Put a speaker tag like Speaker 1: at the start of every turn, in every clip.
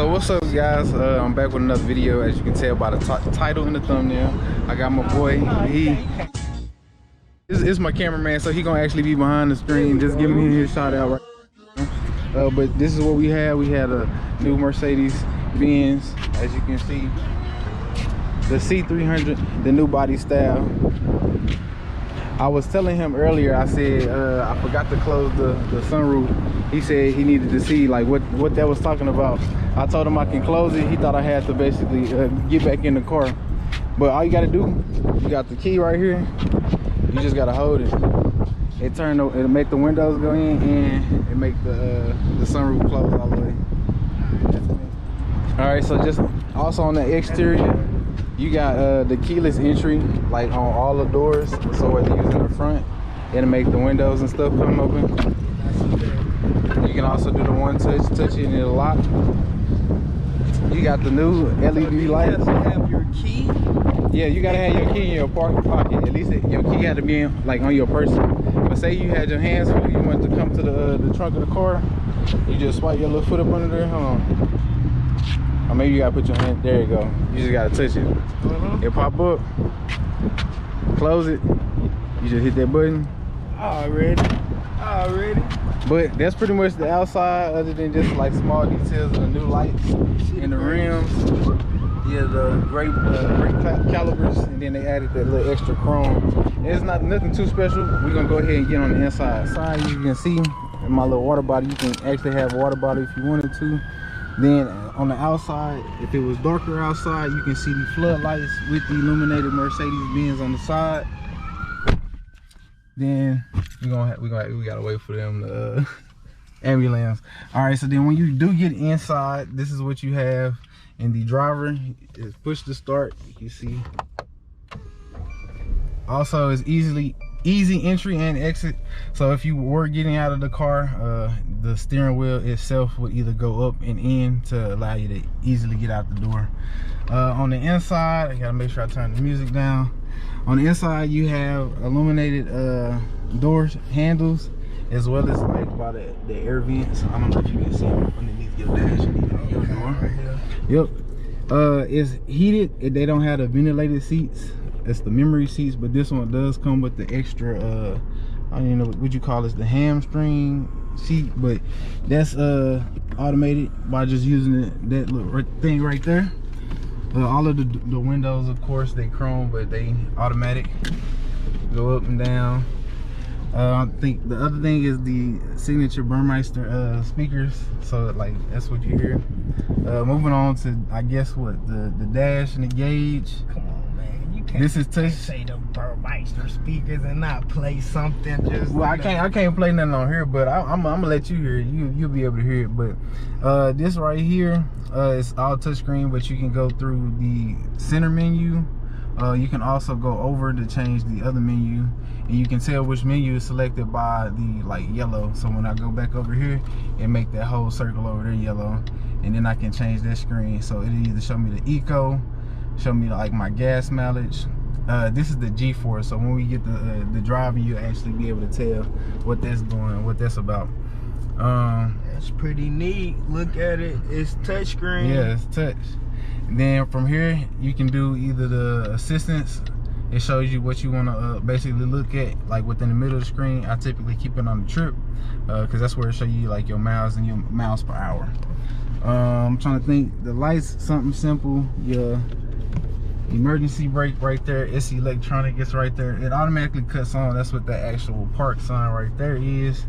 Speaker 1: So what's up, guys? I'm back with another video. As you can tell by the title and the thumbnail, I got my boy. This my cameraman, so he gonna actually be behind the screen, just giving me his shout out right now. But this is what we had. We had a new Mercedes Benz, as you can see, the C300, the new body style. I was telling him earlier, I said I forgot to close the sunroof. He said he needed to see like what that was talking about. I told him I can close it. He thought I had to basically get back in the car. But all you gotta do, you got the key right here. You just gotta hold it. It'll make the windows go in, and it make the sunroof close all the way. All right, so just also on the exterior, you got the keyless entry, like on all the doors. So whether you're using the front, it'll make the windows and stuff come open. You can also do the one touch it and it'll lock. You got the new LED lights.
Speaker 2: You have to have your key.
Speaker 1: Yeah, you gotta have your key in your pocket. At least your key had to be in, like on your person. But say you had your hands full, you want to come to the trunk of the car, you just swipe your little foot up under there. Hold on. Or maybe you gotta put your hand. There you go. You just gotta touch it. It pop up. Close it. You just hit that button.
Speaker 2: Already.
Speaker 1: But that's pretty much the outside, other than just like small details of the new lights and the rims. Yeah, the great calipers, and then they added that little extra chrome. It's nothing too special. We're gonna go ahead and get on the inside. As you can see, in my little water bottle, you can actually have a water bottle if you wanted to. Then on the outside, if it was darker outside, you can see the floodlights with the illuminated Mercedes-Benz on the side. Then we gotta wait for them to ambulance. All right, so then when you do get inside, this is what you have. And the driver is push to start. You can see. Also, it's easy entry and exit. So if you were getting out of the car, the steering wheel itself would either go up and in to allow you to easily get out the door. On the inside, I gotta make sure I turn the music down. On the inside, you have illuminated doors handles, as well as like by the air vents. I don't know if you can see them underneath your dash and your door. Right here. Yep. It's heated. They don't have the ventilated seats. It's the memory seats, but this one does come with the extra I don't even know what you call this, the hamstring seat, but that's automated by just using that little thing right there. All of the windows, of course, they chrome, but they automatic, go up and down. I think the other thing is the signature Burmeister speakers, so like that's what you hear. Moving on to, I guess, what the dash and the gauge.
Speaker 2: Come on, man, you can't.
Speaker 1: This is touch.
Speaker 2: Say the Burmeister speakers and not play something just.
Speaker 1: Well, I can't play nothing on here, but I'm gonna let you hear it. You'll be able to hear it. But this right here, it's all touchscreen, but you can go through the center menu. You can also go over to change the other menu, and you can tell which menu is selected by the like yellow. So when I go back over here and make that whole circle over there yellow, and then I can change that screen. So it'll either show me the eco, show me like my gas mileage. This is the G-force, so when we get the driving, you'll actually be able to tell what that's doing, what that's about.
Speaker 2: That's pretty neat. Look at it. It's touchscreen.
Speaker 1: Yeah, it's touch. Then from here, you can do either the assistance. It shows you what you want to basically look at, like within the middle of the screen. I typically keep it on the trip because that's where it shows you like your miles and your miles per hour. I'm trying to think. The lights, something simple. Your emergency brake right there. It's electronic. It's right there. It automatically cuts on. That's what the actual park sign right there is.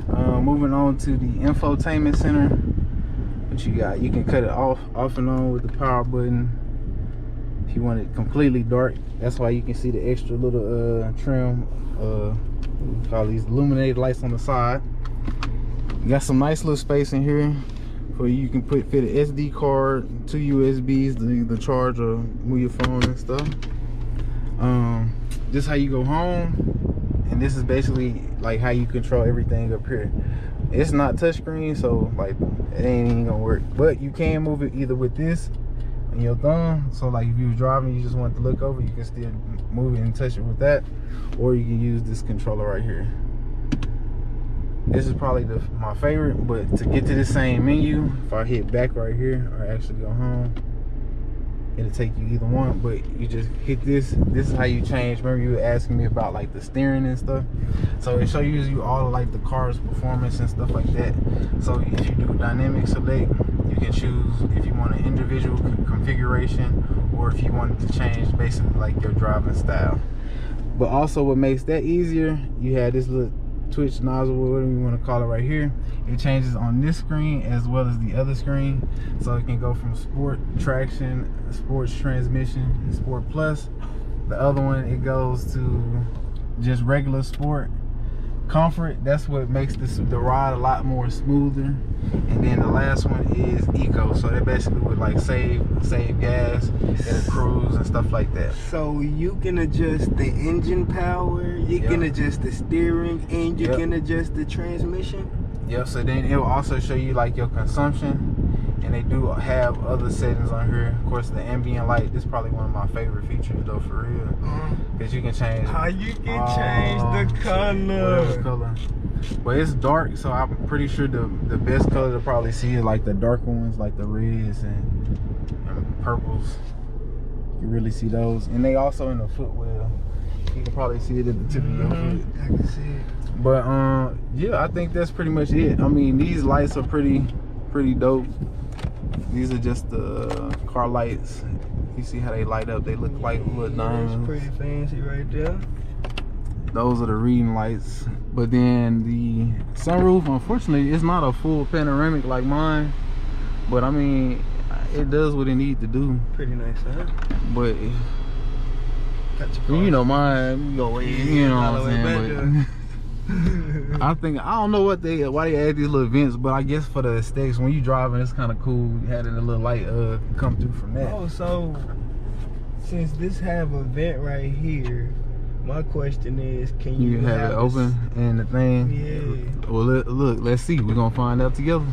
Speaker 1: Moving on to the infotainment center. What you got? You can cut it off and on with the power button. If you want it completely dark, that's why you can see the extra little trim. We call these illuminated lights on the side. You got some nice little space in here where you can fit an SD card, 2 USBs, the charger, move your phone and stuff. This is how you go home, and this is basically like how you control everything up here. It's not touchscreen, so like it ain't even gonna work, but you can move it either with this and your thumb. So like if you were driving, you just want to look over, you can still move it and touch it with that, or you can use this controller right here. This is probably my favorite, but to get to the same menu, if I hit back right here or actually go home, it'll take you either one, but you just hit this. This is how you change. Remember you were asking me about like the steering and stuff, so it shows you all of like the car's performance and stuff like that. So if you do dynamic select, you can choose if you want an individual configuration or if you wanted to change basically like your driving style. But also what makes that easier, you have this little twitch nozzle, whatever you want to call it, right here. It changes on this screen as well as the other screen, so it can go from sport traction, sports transmission, and sport plus. The other one, it goes to just regular sport comfort. That's what makes the ride a lot more smoother. And then the last one is eco, so that basically would like save gas and cruise and stuff like that.
Speaker 2: So you can adjust the engine power, you can adjust the steering, and you can adjust the transmission.
Speaker 1: Yep, so then it will also show you like your consumption, and they do have other settings on here. Of course, the ambient light, this is probably one of my favorite features though, for real, because you can change
Speaker 2: how you can change the color.
Speaker 1: But it's dark, so I'm pretty sure the best color to probably see is like the darker ones, like the reds and purples. You can really see those, and they also in the footwell. You can probably see it at the tip of your foot.
Speaker 2: I can see it.
Speaker 1: But yeah, I think that's pretty much it. I mean, these lights are pretty dope. These are just the car lights. You see how they light up? They look like little diamonds.
Speaker 2: That's pretty fancy right there.
Speaker 1: Those are the reading lights. But then the sunroof, unfortunately, it's not a full panoramic like mine. But I mean, it does what it needs to do.
Speaker 2: Pretty nice, huh?
Speaker 1: But you know, mine go way, you know what I'm saying? But I don't know why they add these little vents, but I guess for the aesthetics, when you driving, it's kind of cool having a little light come through from that.
Speaker 2: Oh, so since this have a vent right here, my question is, can you
Speaker 1: have it open and the thing?
Speaker 2: Yeah.
Speaker 1: Well, look, let's see. We're gonna find out together.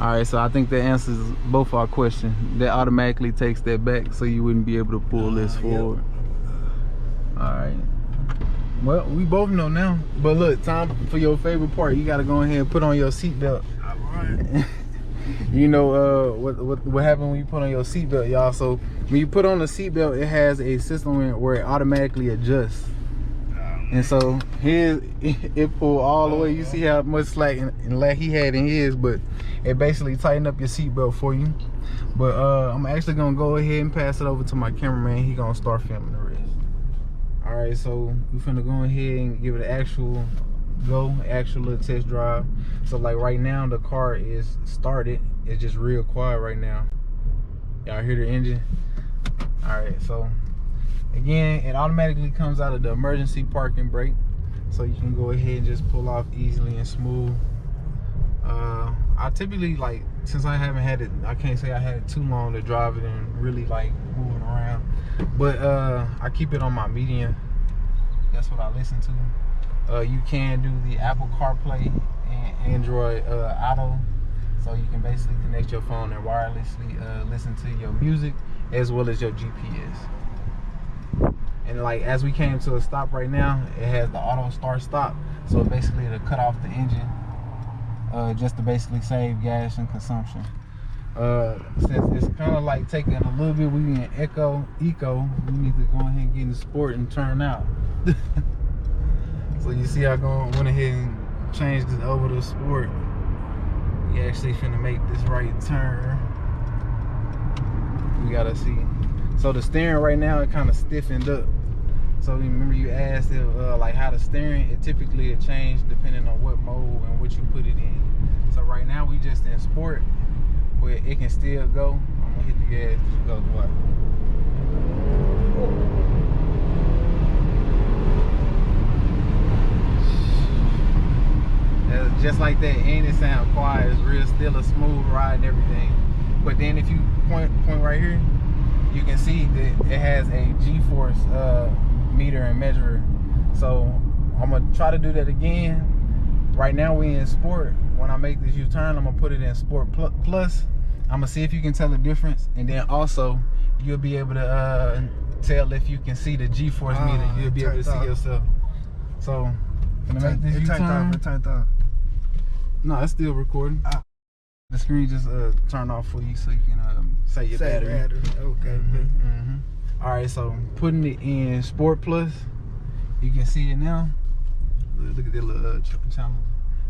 Speaker 1: All right, so I think that answers both our questions. That automatically takes that back, so you wouldn't be able to pull this forward. All right. Well, we both know now. But look, time for your favorite part. You gotta go ahead and put on your seatbelt.
Speaker 2: All right.
Speaker 1: You know what happened when you put on your seatbelt, y'all? So when you put on the seatbelt, it has a system where it automatically adjusts. And so here it pulled all the way. You see how much slack and lag he had in his, but it basically tightened up your seatbelt for you. But I'm actually gonna go ahead and pass it over to my cameraman. He gonna start filming the rest. All right, so we finna go ahead and give it an actual little test drive. So like right now the car is started. It's just real quiet right now. Y'all hear the engine? All right, so again, it automatically comes out of the emergency parking brake, so you can go ahead and just pull off easily and smooth. I typically, like, since I haven't had it, I can't say I had it too long to drive it and really like moving around, but I keep it on my medium. That's what I listen to. You can do the Apple Carplay and Android Auto, so you can basically connect your phone and wirelessly listen to your music as well as your GPS. And like as we came to a stop right now, it has the auto start stop, so basically it'll cut off the engine just to basically save gas and consumption. Since it's kind of like taking a little bit, we in eco, we need to go ahead and get into sport and turn out. So you see I went ahead and changed it over to sport. We actually finna make this right turn. We gotta see. So the steering right now, it kind of stiffened up. So remember you asked if, like how the steering, it typically change depending on what mode and what you put it in. So right now we just in sport, but it can still go. I'm gonna hit the gas, just go what? Just like that, and it sound quiet. It's real, still a smooth ride and everything. But then if you point right here, you can see that it has a G-force meter and measurer. So I'm gonna try to do that again. Right now we in sport. When I make this U-turn, I'm gonna put it in sport plus. I'm gonna see if you can tell the difference, and then also you'll be able to tell if you can see the G-force meter. You'll be able to see yourself. So I'm gonna make this U-turn.
Speaker 2: It turned off.
Speaker 1: No, it's still recording. The screen just turned off for you so you can say your battery.
Speaker 2: Okay.
Speaker 1: All right, so putting it in Sport Plus, you can see it now. Look at that little triple challenge.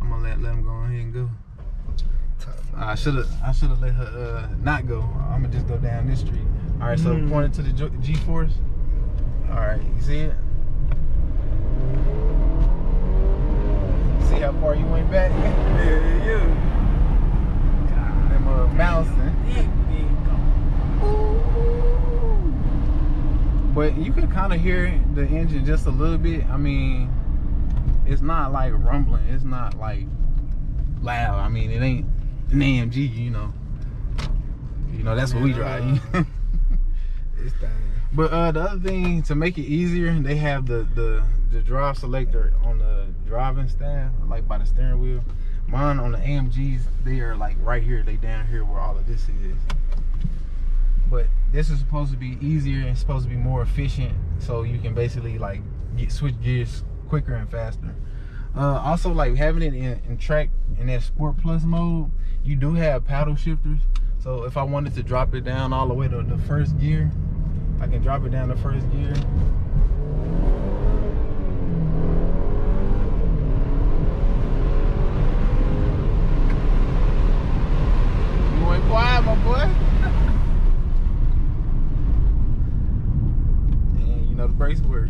Speaker 1: I'm gonna let him go ahead and go. I should have let her not go. I'm gonna just go down this street. All right, so point it to the G-force. All right, you see it? See how far you went back?
Speaker 2: Yeah.
Speaker 1: Them bouncing. But you can kind of hear the engine just a little bit. I mean, it's not like rumbling. It's not like loud. I mean, it ain't an AMG, you know. You know, that's what we drive.
Speaker 2: It's done.
Speaker 1: But the other thing, to make it easier, they have the drive selector on the driving staff, like by the steering wheel. Mine on the AMGs, they are like right here. They down here where all of this is. But this is supposed to be easier and supposed to be more efficient, so you can basically like switch gears quicker and faster. Also, like having it in track in that Sport Plus mode, you do have paddle shifters. So if I wanted to drop it down all the way to the first gear, I can drop it down the first gear. You went quiet, my boy. And you know the brakes work.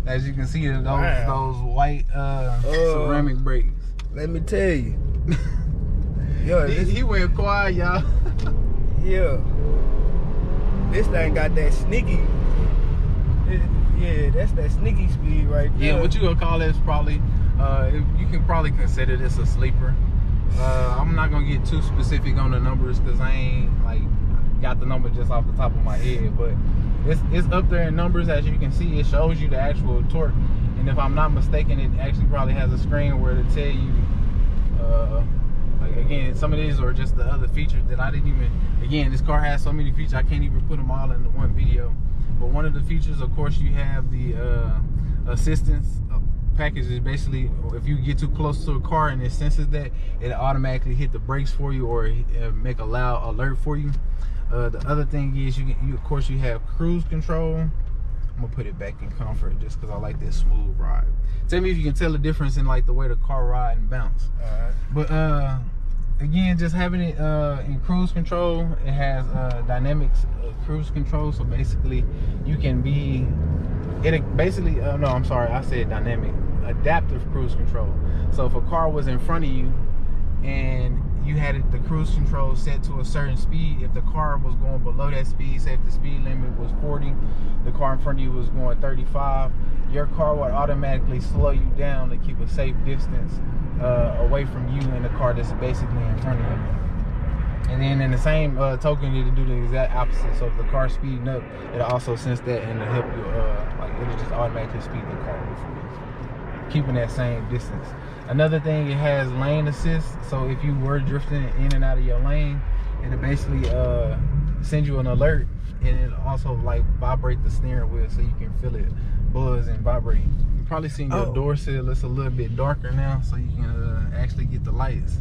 Speaker 1: As you can see, those white ceramic brakes.
Speaker 2: Let me tell you. Yo,
Speaker 1: he went quiet, y'all.
Speaker 2: Yeah. This thing got that sneaky. Yeah, that's that sneaky speed right there.
Speaker 1: Yeah, what you gonna call this? Probably, you can probably consider this a sleeper. I'm not gonna get too specific on the numbers because I ain't like got the number just off the top of my head, but it's up there in numbers. As you can see, it shows you the actual torque, and if I'm not mistaken, it actually probably has a screen where it'll tell you like, again, some of these are just the other features that I didn't even, again, this car has so many features I can't even put them all into one video. But one of the features, of course, you have the assistance package. Is basically if you get too close to a car and it senses that, it automatically hit the brakes for you or make a loud alert for you. The other thing is you of course you have cruise control. I'm gonna put it back in comfort just because I like this smooth ride. Tell me if you can tell the difference in like the way the car ride and bounce.
Speaker 2: Alright.
Speaker 1: But again, just having it in cruise control, it has dynamics cruise control. So basically, you can be no, I'm sorry, I said dynamic. Adaptive cruise control. So if a car was in front of you and you had the cruise control set to a certain speed, if the car was going below that speed, say if the speed limit was 40, the car in front of you was going 35, your car would automatically slow you down to keep a safe distance away from you and the car that's basically in front of you. And then in the same token, it'll do the exact opposite. So if the car's speeding up, it'll also sense that and it'll help you, like it'll just automatically speed the car up for you, keeping that same distance. Another thing, it has lane assist. So if you were drifting in and out of your lane, it'll basically send you an alert, and it'll also like vibrate the steering wheel so you can feel it buzz and vibrate. You probably seen your door sill, it's a little bit darker now, so you can actually get the lights.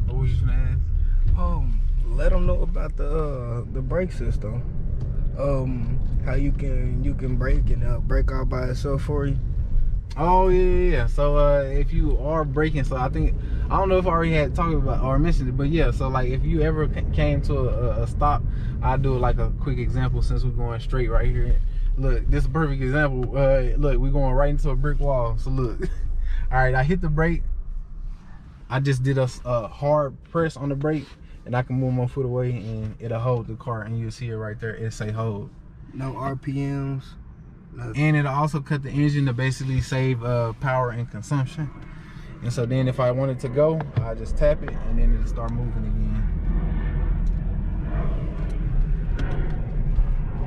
Speaker 1: What was you gonna ask?
Speaker 2: Let them know about the brake system. How you can brake and brake all by itself for you.
Speaker 1: Oh yeah. So if you are braking, so I don't know if I already had talked about or mentioned it, but yeah. So like if you ever came to a stop, I'll do like a quick example since we're going straight right here. Look, this is a perfect example. Look, we're going right into a brick wall. So look, all right, I hit the brake. I just did a hard press on the brake, and I can move my foot away, and it'll hold the car, and you'll see it right there. It'll say hold.
Speaker 2: No RPMs.
Speaker 1: And it'll also cut the engine to basically save power and consumption. And so then if I wanted to go, I just tap it and then it'll start moving again.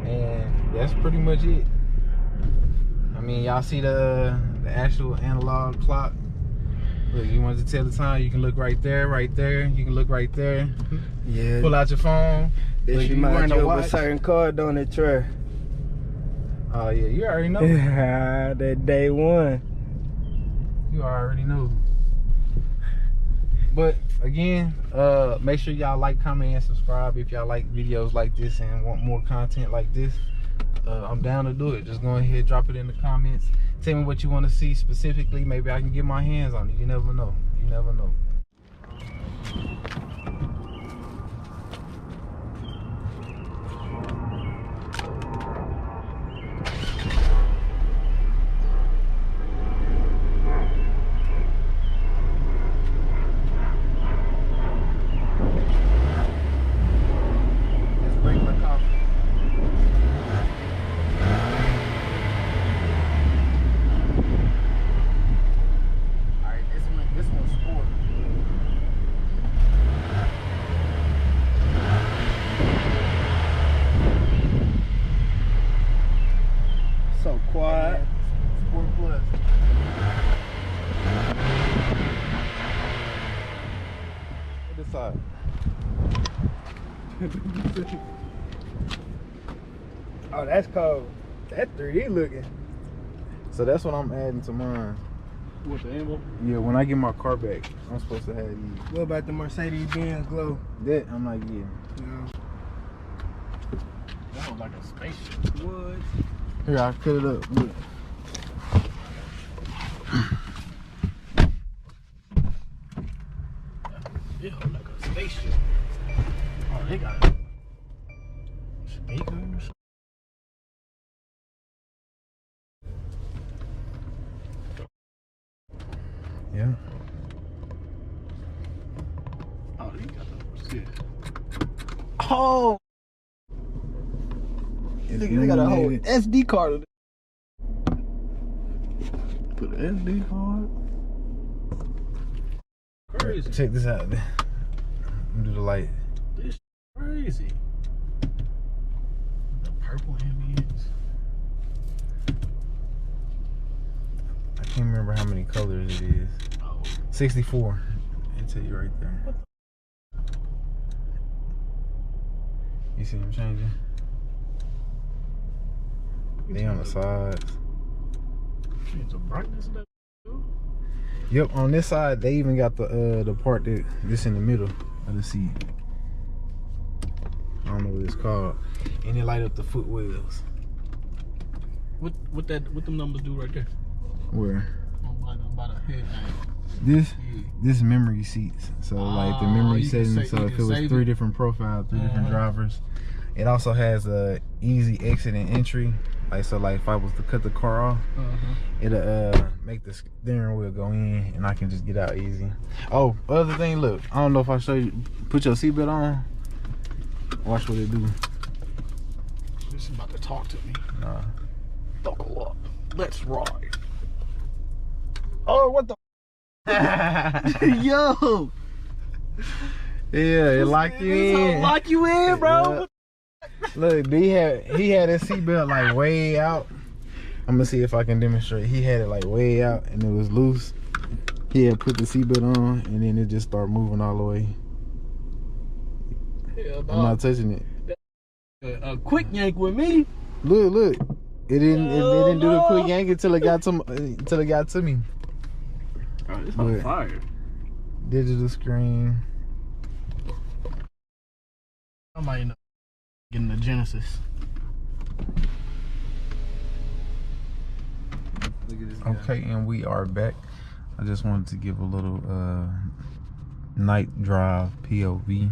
Speaker 1: And that's pretty much it. I mean, y'all see the actual analog clock. Look, you wanted to tell the time, you can look right there, right there. You can look right there.
Speaker 2: Yeah.
Speaker 1: Pull out your phone.
Speaker 2: This reminds you of a certain car, don't it, Trey?
Speaker 1: Oh yeah, you already know.
Speaker 2: That day one.
Speaker 1: You already know. But again, make sure y'all like, comment, and subscribe if y'all like videos like this and want more content like this. I'm down to do it. Just go ahead, drop it in the comments. Tell me what you want to see specifically. Maybe I can get my hands on it. You never know. You never know.
Speaker 2: So quiet.
Speaker 1: Sport Plus. This side.
Speaker 2: Oh, that's cold. That's 3D looking.
Speaker 1: So that's what I'm adding to mine.
Speaker 2: What, the emblem?
Speaker 1: Yeah, when I get my car back, I'm supposed to have these.
Speaker 2: What about the Mercedes-Benz glow?
Speaker 1: That I'm like, yeah.
Speaker 2: No.
Speaker 3: That was like a spaceship.
Speaker 2: What?
Speaker 1: Here, I cut it up. Look.
Speaker 3: It was like a spaceship. Oh, they got a speaker or something.
Speaker 1: Yeah.
Speaker 3: Oh, they got the shit.
Speaker 2: Oh! They got a whole SD card in it.
Speaker 3: Put an SD card. Crazy.
Speaker 1: Check this out. Do the light.
Speaker 3: This crazy. The purple ambience.
Speaker 1: I can't remember how many colors it is.
Speaker 3: Oh.
Speaker 1: 64. I'll tell you right there. You see them changing? They on the sides.
Speaker 3: Change the brightness of that.
Speaker 1: Yep, on this side they even got the part that this in the middle of the seat. I don't know what it's called. And it light up the foot wheels.
Speaker 3: What them numbers do right there?
Speaker 1: Where?
Speaker 3: By the head
Speaker 1: This
Speaker 3: Yeah.
Speaker 1: this memory seats. So like the memory
Speaker 3: you can
Speaker 1: settings.
Speaker 3: say-
Speaker 1: So
Speaker 3: you
Speaker 1: if
Speaker 3: can
Speaker 1: it was
Speaker 3: save
Speaker 1: 3
Speaker 3: it.
Speaker 1: different profiles, 3 different drivers. It also has a easy exit and entry. Like so, like if I was to cut the car off, it'll make the steering wheel go in, and I can just get out easy. Oh, other thing, look. I don't know if I show you. Put your seatbelt on. Watch what it do.
Speaker 3: This is about to talk to me.
Speaker 1: Nah.
Speaker 3: Buckle up. Let's ride.
Speaker 2: Oh, what the? Yo!
Speaker 1: Yeah, it locked you in.
Speaker 2: Lock you in, bro.
Speaker 1: Yeah. Look, he had his seatbelt like way out. I'm gonna see if I can demonstrate. He had it like way out and it was loose. He had put the seatbelt on and then it just started moving all the way.
Speaker 3: Hell,
Speaker 1: I'm not touching it.
Speaker 3: A quick yank with me.
Speaker 1: Look. It didn't do the quick
Speaker 3: no.
Speaker 1: yank until it got to me.
Speaker 3: Oh, it's
Speaker 1: on
Speaker 3: on fire.
Speaker 1: Digital screen.
Speaker 3: I might end up getting the Genesis.
Speaker 1: Look at this guy. Okay, and we are back. I just wanted to give a little night drive POV.